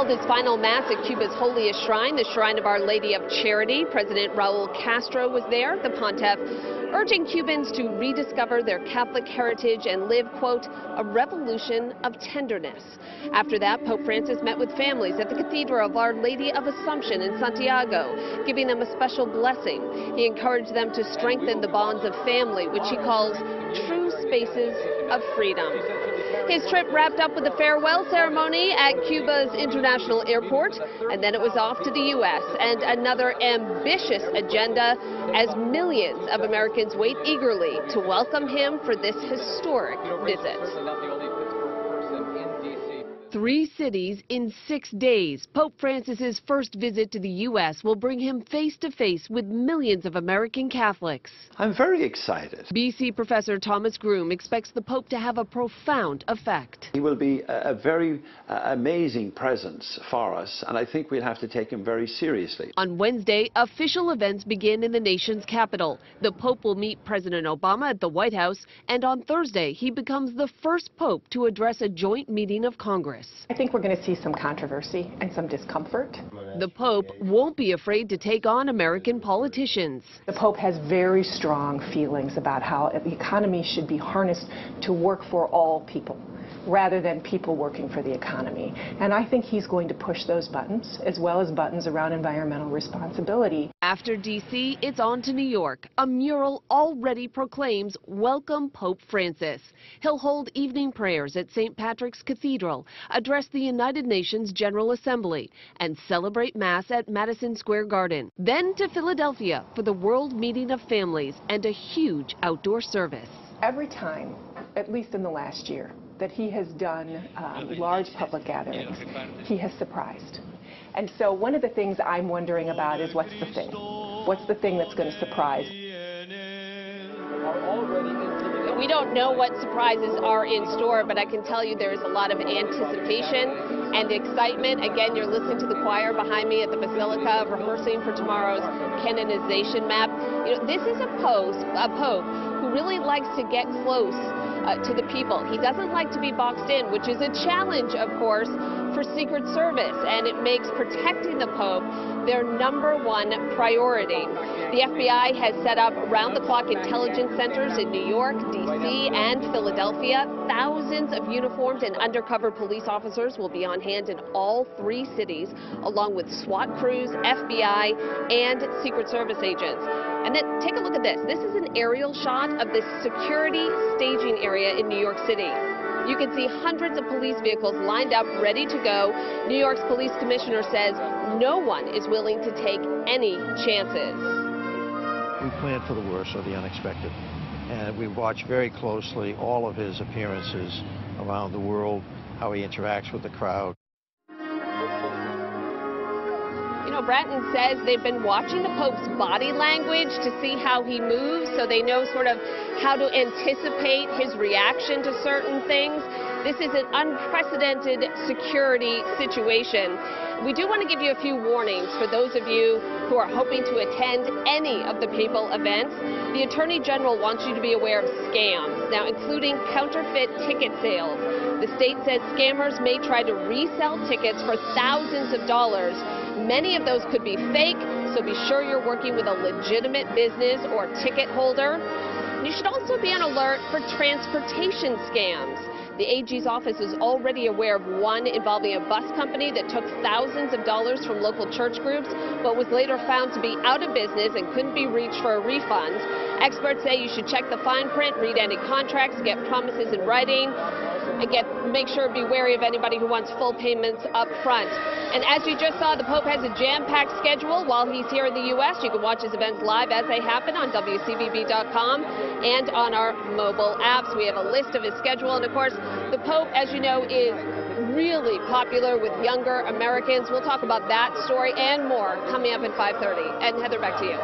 held his final mass at Cuba's holiest shrine, the Shrine of Our Lady of Charity. President Raul Castro was there. The pontiff urging Cubans to rediscover their Catholic heritage and live, quote, a revolution of tenderness. After that, Pope Francis met with families at the Cathedral of Our Lady of Assumption in Santiago, giving them a special blessing. He encouraged them to strengthen the bonds of family, which he calls true spaces of freedom. His trip wrapped up with a farewell ceremony at Cuba's International Airport, and then it was off to the U.S. and another ambitious agenda as millions of Americans wait eagerly to welcome him for this historic visit. 3 cities in 6 days. Pope Francis's first visit to the U.S. will bring him face-to-face with millions of American Catholics. I'm very excited. BC professor Thomas Groom expects the Pope to have a profound effect. He will be a very amazing presence for us, and I think we'll have to take him very seriously. On Wednesday, official events begin in the nation's capital. The Pope will meet President Obama at the White House, and on Thursday, he becomes the first Pope to address a joint meeting of Congress. I think we're going to see some controversy and some discomfort. The Pope won't be afraid to take on American politicians. The Pope has very strong feelings about how the economy should be harnessed to work for all people, rather than people working for the economy. And I think he's going to push those buttons, as well as buttons around environmental responsibility. After D.C., it's on to New York. A mural already proclaims, "Welcome Pope Francis." He'll hold evening prayers at St. Patrick's Cathedral, address the United Nations General Assembly, and celebrate Mass at Madison Square Garden. Then to Philadelphia for the World Meeting of Families and a huge outdoor service. Every time, at least in the last year, that he has done large public gatherings, he has surprised. And so one of the things I'm wondering about is what's the thing? What's the thing that's going to surprise? We don't know what surprises are in store, but I can tell you there is a lot of anticipation and excitement. Again, you're listening to the choir behind me at the Basilica rehearsing for tomorrow's canonization map. You know, this is a pope who really likes to get close to the people. He doesn't like to be boxed in, which is a challenge, of course, for Secret Service, and it makes protecting the Pope their #1 priority. The FBI has set up round-the-clock intelligence centers in New York, D.C., and Philadelphia. Thousands of uniformed and undercover police officers will be on hand in all 3 cities, along with SWAT crews, FBI, and Secret Service agents. And then take a look at this. This is an aerial shot of the security staging area in New York City. You can see hundreds of police vehicles lined up, ready to go. New York's police commissioner says no one is willing to take any chances. We plan for the worst or the unexpected, and we watch very closely all of his appearances around the world, how he interacts with the crowd. You know, Bratton says they've been watching the Pope's body language to see how he moves, so they know sort of how to anticipate his reaction to certain things. This is an unprecedented security situation. We do want to give you a few warnings for those of you who are hoping to attend any of the papal events. The Attorney General wants you to be aware of scams, now including counterfeit ticket sales. The state says scammers may try to resell tickets for thousands of dollars. Many of those could be fake, so be sure you're working with a legitimate business or ticket holder. You should also be on alert for transportation scams. The AG's office is already aware of one involving a bus company that took thousands of dollars from local church groups, but was later found to be out of business and couldn't be reached for a refund. Experts say you should check the fine print, read any contracts, get promises in writing. Again, make sure be wary of anybody who wants full payments up front. And as you just saw, the Pope has a jam-packed schedule while he's here in the U.S. You can watch his events live as they happen on WCVB.com and on our mobile apps. We have a list of his schedule. And, of course, the Pope, as you know, is really popular with younger Americans. We'll talk about that story and more coming up at 5:30. And Heather, back to you.